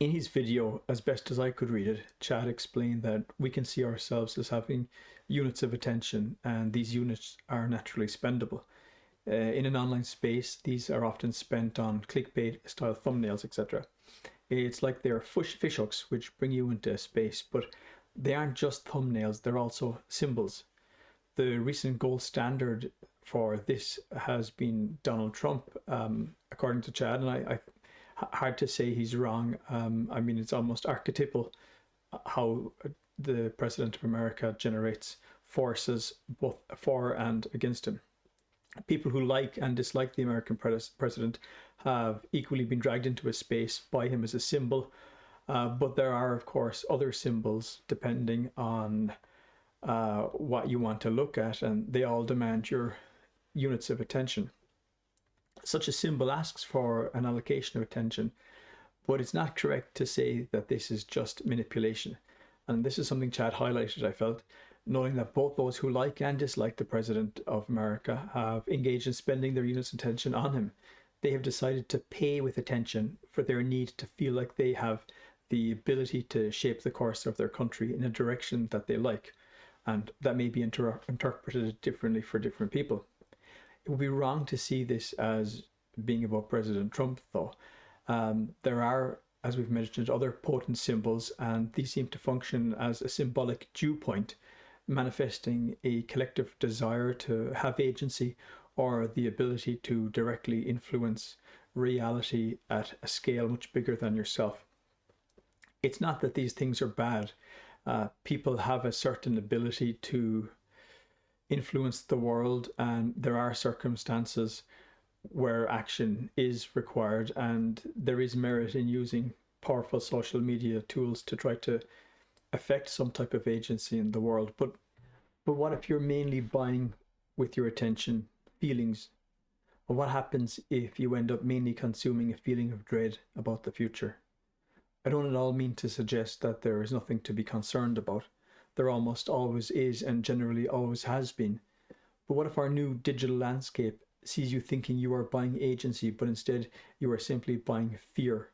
In his video, as best as I could read it, Chad explained that we can see ourselves as having units of attention, and these units are naturally spendable. In an online space, these are often spent on clickbait style thumbnails, etc. It's like they're fish hooks which bring you into space, but they aren't just thumbnails, they're also symbols. The recent gold standard for this has been Donald Trump, according to Chad, and hard to say he's wrong. I mean, it's almost archetypal how the president of America generates forces both for and against him. People who like and dislike the American president have equally been dragged into a space by him as a symbol. But there are, of course, other symbols depending on what you want to look at, and they all demand your units of attention. Such a symbol asks for an allocation of attention, but it's not correct to say that this is just manipulation. And this is something Chad highlighted, I felt, knowing that both those who like and dislike the President of America have engaged in spending their units of attention on him. They have decided to pay with attention for their need to feel like they have the ability to shape the course of their country in a direction that they like. And that may be interpreted differently for different people. It would be wrong to see this as being about President Trump, though. There are, as we've mentioned, other potent symbols, and these seem to function as a symbolic dew point, manifesting a collective desire to have agency or the ability to directly influence reality at a scale much bigger than yourself. It's not that these things are bad. People have a certain ability to influence the world, and there are circumstances where action is required, and there is merit in using powerful social media tools to try to affect some type of agency in the world. But what if you're mainly buying with your attention feelings? Or what happens if you end up mainly consuming a feeling of dread about the future? I don't at all mean to suggest that there is nothing to be concerned about. There almost always is, and generally always has been. But what if our new digital landscape sees you thinking you are buying agency, but instead you are simply buying fear,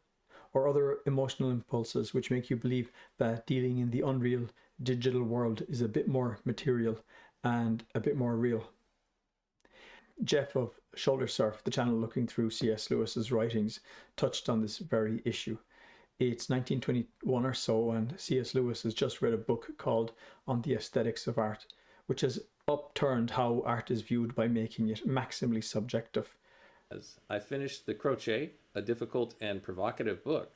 or other emotional impulses which make you believe that dealing in the unreal digital world is a bit more material and a bit more real? Jeff of Shoulder Surf, the channel looking through C.S. Lewis's writings, touched on this very issue. It's 1921 or so, and C.S. Lewis has just read a book called On the Aesthetics of Art, which has upturned how art is viewed by making it maximally subjective. I finished The Crochet, a difficult and provocative book.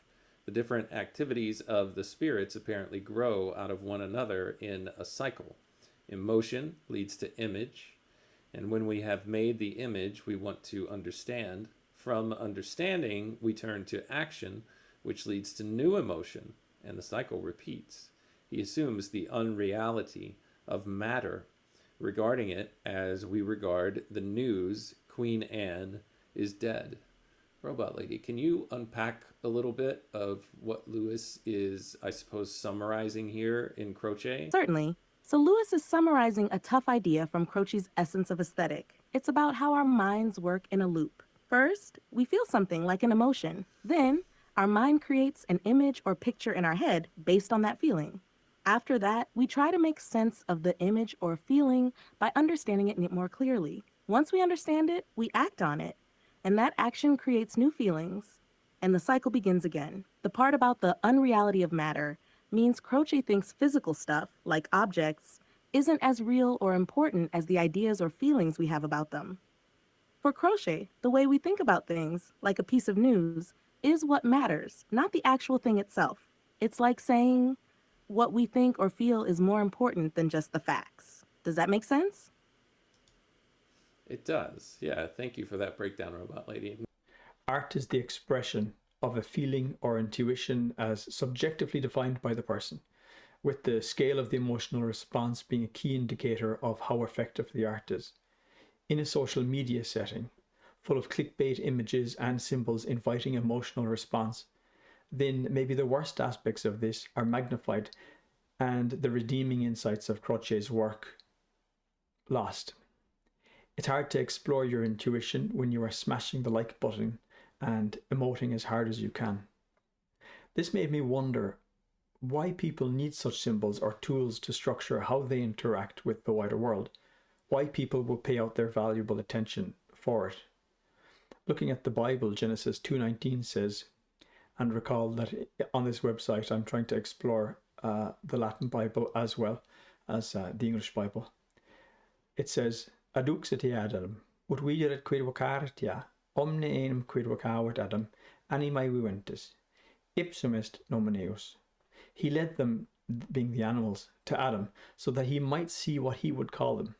The different activities of the spirits apparently grow out of one another in a cycle. Emotion leads to image, and when we have made the image, we want to understand. From understanding, we turn to action, which leads to new emotion, and the cycle repeats. He assumes the unreality of matter, regarding it as we regard the news Queen Anne is dead. Robot Lady, can you unpack a little bit of what Lewis is, I suppose, summarizing here in Crochet? Certainly. So Lewis is summarizing a tough idea from Croce's Essence of Aesthetic. It's about how our minds work in a loop. First, we feel something like an emotion. Then, our mind creates an image or picture in our head based on that feeling. After that, we try to make sense of the image or feeling by understanding it more clearly. Once we understand it, we act on it, and that action creates new feelings, and the cycle begins again. The part about the unreality of matter means Croce thinks physical stuff, like objects, isn't as real or important as the ideas or feelings we have about them. For Croce, the way we think about things, like a piece of news, is what matters, not the actual thing itself. It's like saying what we think or feel is more important than just the facts. Does that make sense? It does. Yeah, thank you for that breakdown, Robot Lady. Art is the expression of a feeling or intuition as subjectively defined by the person, with the scale of the emotional response being a key indicator of how effective the art is. In a social media setting, full of clickbait images and symbols inviting emotional response, then maybe the worst aspects of this are magnified and the redeeming insights of Croce's work lost. It's hard to explore your intuition when you are smashing the like button and emoting as hard as you can. This made me wonder why people need such symbols or tools to structure how they interact with the wider world, why people will pay out their valuable attention for it. Looking at the Bible, Genesis 2:19 says, and recall that on this website I'm trying to explore the Latin Bible as well as the English Bible. It says, Aduxite Adam, ut videret quid vocaretia, omne enim quid vocavet Adam, animae viventis, ipsum est nomen eos. He led them, being the animals, to Adam, so that he might see what he would call them.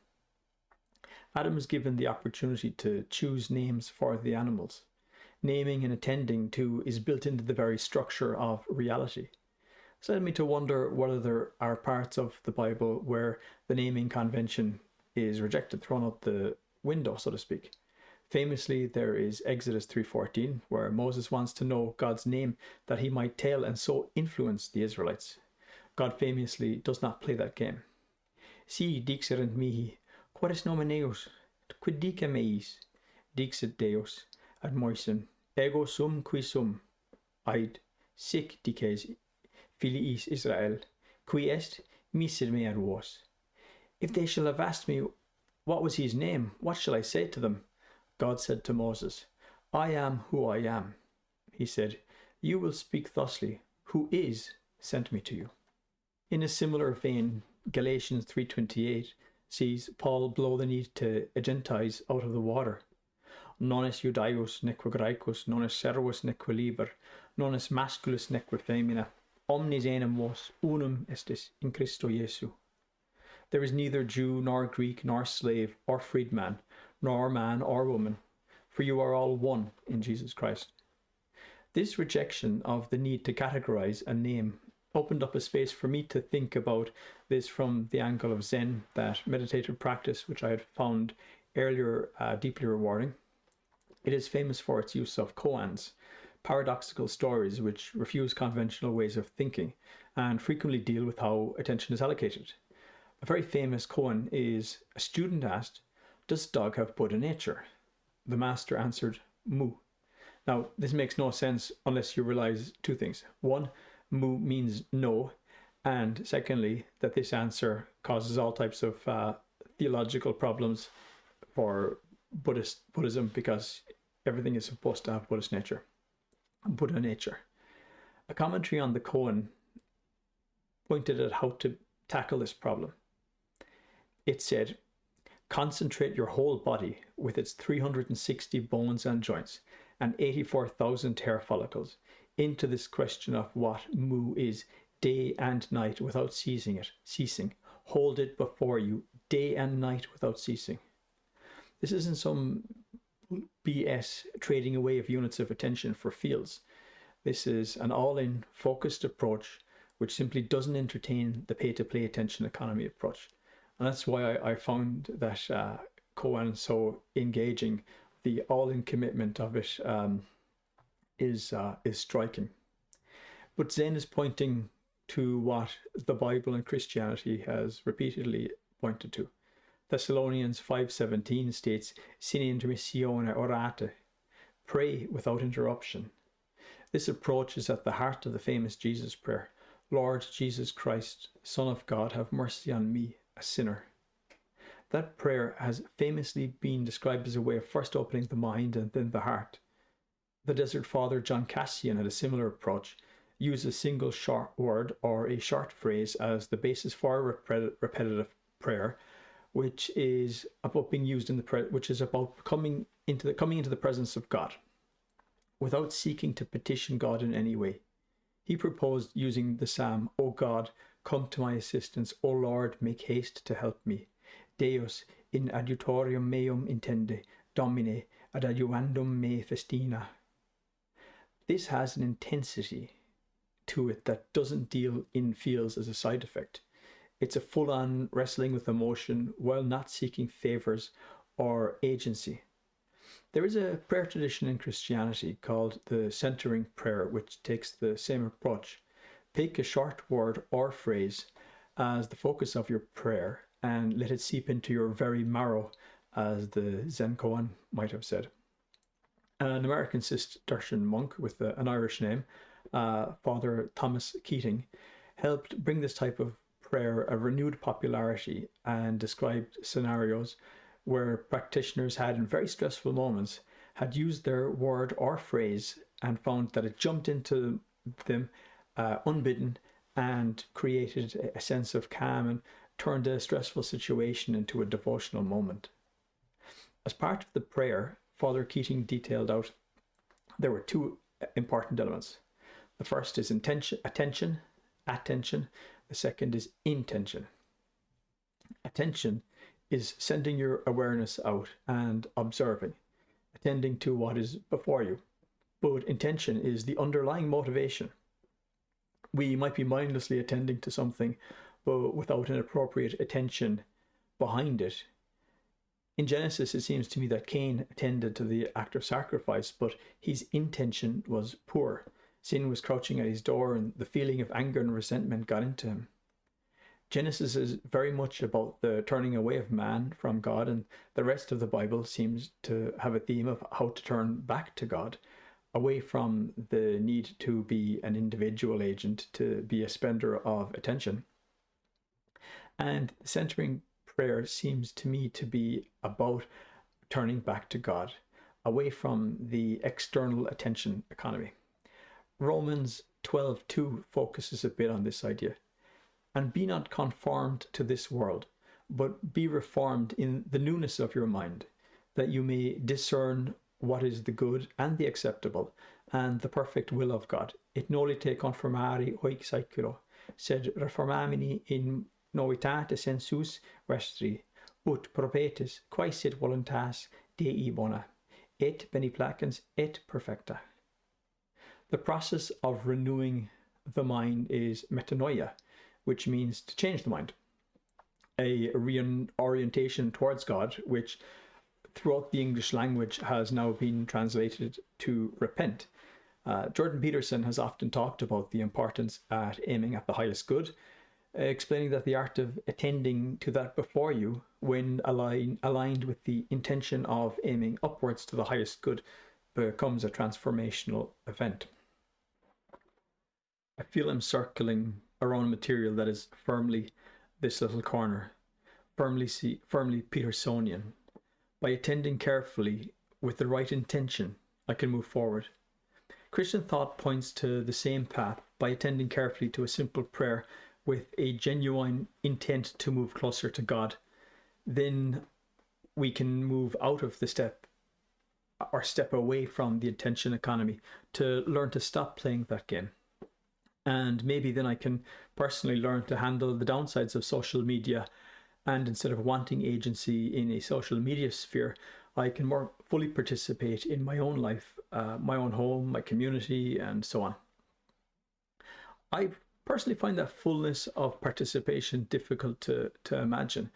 Adam is given the opportunity to choose names for the animals. Naming and attending to is built into the very structure of reality. This led me to wonder whether there are parts of the Bible where the naming convention is rejected, thrown out the window, so to speak. Famously, there is Exodus 3:14, where Moses wants to know God's name that he might tell and so influence the Israelites. God famously does not play that game. Si dixerent mihi, qualis nomen eos, quid dicam eis, dixit Deus, ad Moisen, ego sum qui sum, aid, sic dices filiis Israel, qui est misid me ad vos. If they shall have asked me, what was his name, what shall I say to them? God said to Moses, I am who I am. He said, you will speak thusly, who is sent me to you. In a similar vein, Galatians 3:28 sees Paul blow the need to Gentiles out of the water. Non est Judaeus neque Graecus, non est servus neque liber, non est masculus neque femina, omnis enim vos unum estis in Christo Jesu. There is neither Jew nor Greek nor slave or freedman, nor man or woman, for you are all one in Jesus Christ. This rejection of the need to categorize and name opened up a space for me to think about this from the angle of Zen, that meditative practice which I had found earlier deeply rewarding. It is famous for its use of koans, paradoxical stories which refuse conventional ways of thinking and frequently deal with how attention is allocated. A very famous koan is, a student asked, does dog have Buddha nature? The master answered, mu. Now, this makes no sense unless you realize two things. One, mu means no, and secondly, that this answer causes all types of theological problems for Buddhism, because everything is supposed to have Buddha nature. A commentary on the koan pointed at how to tackle this problem. It said, concentrate your whole body with its 360 bones and joints and 84,000 hair follicles into this question of what mu is, day and night without ceasing. Hold it before you day and night without ceasing. This isn't some BS trading away of units of attention for fields. This is an all-in focused approach which simply doesn't entertain the pay-to-play attention economy approach. And that's why I found that koan so engaging. The all-in commitment of it is striking. But Zen is pointing to what the Bible and Christianity has repeatedly pointed to. Thessalonians 5:17 states, sine intermissione orate, pray without interruption. This approach is at the heart of the famous Jesus prayer, Lord Jesus Christ, Son of God, have mercy on me, a sinner. That prayer has famously been described as a way of first opening the mind and then the heart. The Desert Father John Cassian had a similar approach, used a single short word or a short phrase as the basis for repetitive prayer, which is about being used which is about coming into the presence of God, without seeking to petition God in any way. He proposed using the psalm, O God, come to my assistance, O Lord, make haste to help me. Deus in adiutorium meum intende, Domine ad adiuvandum me festina. This has an intensity to it that doesn't deal in feels as a side effect. It's a full-on wrestling with emotion while not seeking favors or agency. There is a prayer tradition in Christianity called the centering prayer, which takes the same approach. Pick a short word or phrase as the focus of your prayer and let it seep into your very marrow, as the Zen koan might have said. An American Cistercian monk with an Irish name, Father Thomas Keating, helped bring this type of prayer a renewed popularity and described scenarios where practitioners had, in very stressful moments, had used their word or phrase and found that it jumped into them unbidden and created a sense of calm and turned a stressful situation into a devotional moment. As part of the prayer, Father Keating detailed out there were two important elements. The first is attention. The second is intention. Attention is sending your awareness out and observing, attending to what is before you. But intention is the underlying motivation. We might be mindlessly attending to something, but without an appropriate attention behind it. In Genesis, it seems to me that Cain attended to the act of sacrifice, but his intention was poor. Sin was crouching at his door, and the feeling of anger and resentment got into him. Genesis is very much about the turning away of man from God, and the rest of the Bible seems to have a theme of how to turn back to God, away from the need to be an individual agent, to be a spender of attention. And centering prayer seems to me to be about turning back to God, away from the external attention economy. Romans 12:2 focuses a bit on this idea. And be not conformed to this world, but be reformed in the newness of your mind, that you may discern what is the good and the acceptable and the perfect will of God. Et noli te conformari hoc saeculo, sed reformamini in novitate sensus vestri, ut propetis quae sit voluntas Dei bona, et beneplacens et perfecta. The process of renewing the mind is metanoia, which means to change the mind. A reorientation towards God, which throughout the English language has now been translated to repent. Jordan Peterson has often talked about the importance at aiming at the highest good, explaining that the art of attending to that before you, when aligned with the intention of aiming upwards to the highest good, becomes a transformational event. I feel I'm circling around material that is firmly this little corner, firmly Petersonian. By attending carefully with the right intention, I can move forward. Christian thought points to the same path by attending carefully to a simple prayer with a genuine intent to move closer to God. Then we can move out of the step away from the attention economy to learn to stop playing that game. And maybe then I can personally learn to handle the downsides of social media, and instead of wanting agency in a social media sphere, I can more fully participate in my own life, my own home, my community, and so on. I personally find that fullness of participation difficult to imagine.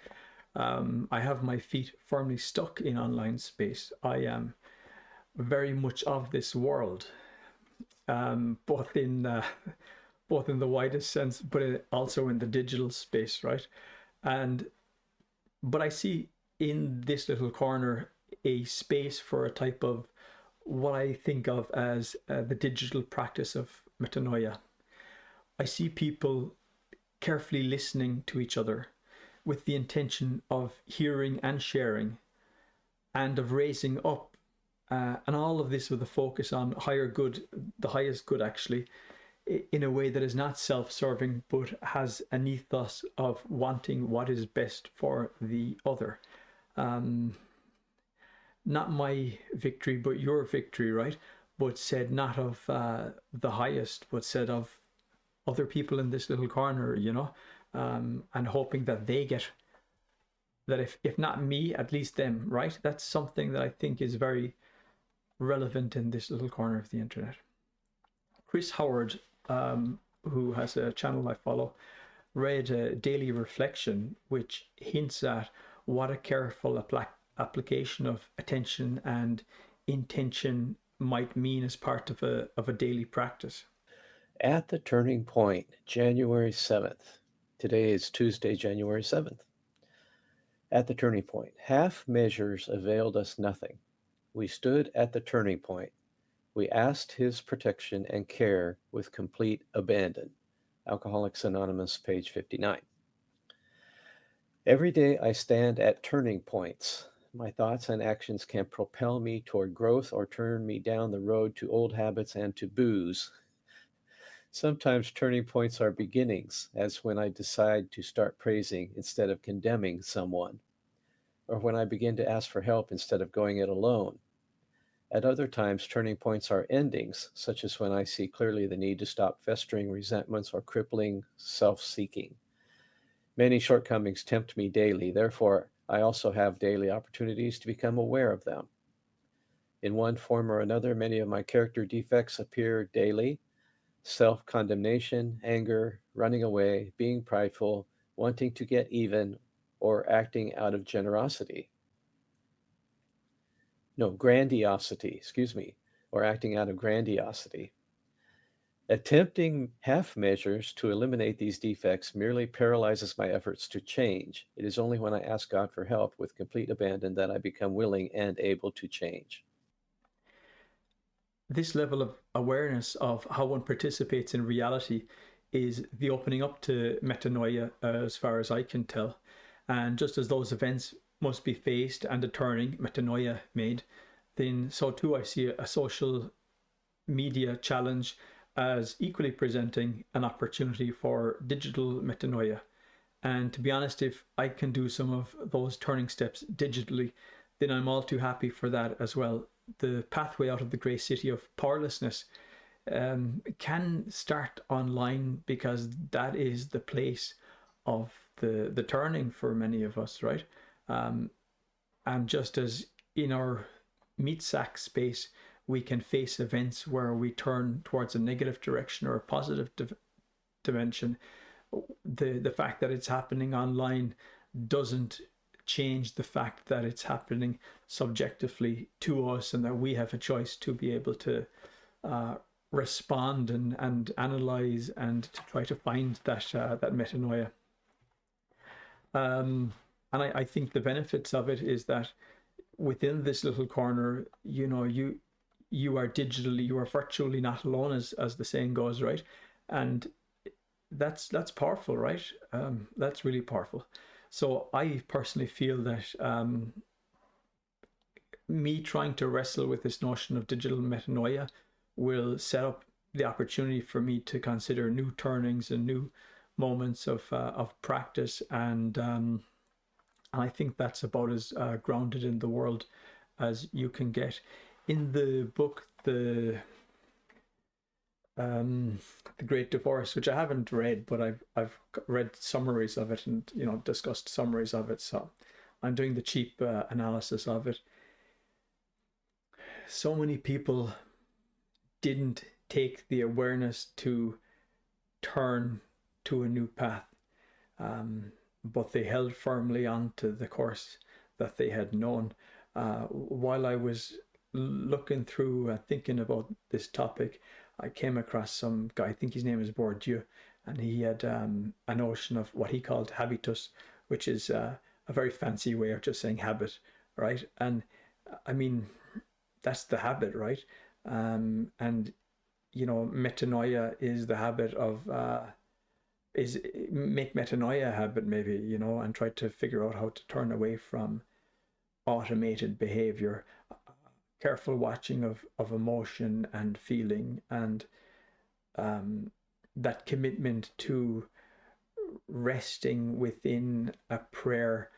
I have my feet firmly stuck in online space. I am very much of this world, both in the widest sense, but also in the digital space, right? But I see in this little corner a space for a type of what I think of as the digital practice of metanoia. I see people carefully listening to each other with the intention of hearing and sharing, and of raising up, and all of this with a focus on higher good, the highest good actually, in a way that is not self-serving but has an ethos of wanting what is best for the other. Not my victory but your victory, right? But said not of the highest, but said of other people in this little corner, and hoping that they get that, if not me, at least them, right? That's something that I think is very relevant in this little corner of the internet. Chris Howard, who has a channel I follow, read a daily reflection which hints at what a careful application of attention and intention might mean as part of a daily practice. At the Turning Point, January 7th. Today is Tuesday, January 7th. At the turning point, half measures availed us nothing. We stood at the turning point. We asked his protection and care with complete abandon. Alcoholics Anonymous, page 59. Every day I stand at turning points. My thoughts and actions can propel me toward growth or turn me down the road to old habits and to booze. Sometimes turning points are beginnings, as when I decide to start praising instead of condemning someone, or when I begin to ask for help instead of going it alone. At other times, turning points are endings, such as when I see clearly the need to stop festering resentments or crippling self-seeking. Many shortcomings tempt me daily, therefore, I also have daily opportunities to become aware of them. In one form or another, many of my character defects appear daily: self-condemnation, anger, running away, being prideful, wanting to get even, or acting out of grandiosity, or acting out of grandiosity. Attempting half measures to eliminate these defects merely paralyzes my efforts to change. It is only when I ask God for help with complete abandon that I become willing and able to change. This level of awareness of how one participates in reality is the opening up to metanoia, as far as I can tell. And just as those events must be faced and a turning, metanoia, made, then so too I see a social media challenge as equally presenting an opportunity for digital metanoia. And to be honest, if I can do some of those turning steps digitally, then I'm all too happy for that as well. The pathway out of the grey city of powerlessness can start online, because that is the place of the turning for many of us, right? And just as in our meat sack space, we can face events where we turn towards a negative direction or a positive dimension, the fact that it's happening online doesn't change the fact that it's happening subjectively to us, and that we have a choice to be able to respond and analyze and to try to find that metanoia. And I think the benefits of it is that within this little corner, you are digitally, you are virtually not alone, as the saying goes, right? And that's powerful, right? That's really powerful. So I personally feel that me trying to wrestle with this notion of digital metanoia will set up the opportunity for me to consider new turnings and new moments of practice, and I think that's about as grounded in the world as you can get. In the book, the Great Divorce, which I haven't read, but I've read summaries of it and discussed summaries of it, so I'm doing the cheap analysis of it. So many people didn't take the awareness to turn to a new path, but they held firmly onto the course that they had known. While I was looking through thinking about this topic, I came across some guy, I think his name is Bourdieu, and he had a notion of what he called habitus, which is a very fancy way of just saying habit, right? And I mean, that's the habit, right? And metanoia is the habit of is make metanoia a habit, maybe, and try to figure out how to turn away from automated behavior, careful watching of emotion and feeling, and that commitment to resting within a prayer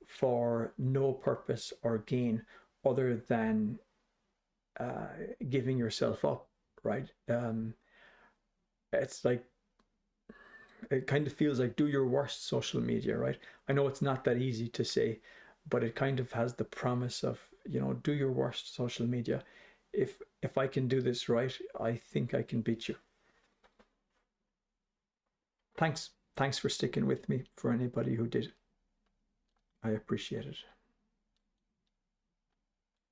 for no purpose or gain other than giving yourself up, right? It's like, it kind of feels like do your worst social media, right? I know it's not that easy to say, but it kind of has the promise of, do your worst social media. If I can do this right, I think I can beat you. Thanks for sticking with me, for anybody who did. I appreciate it.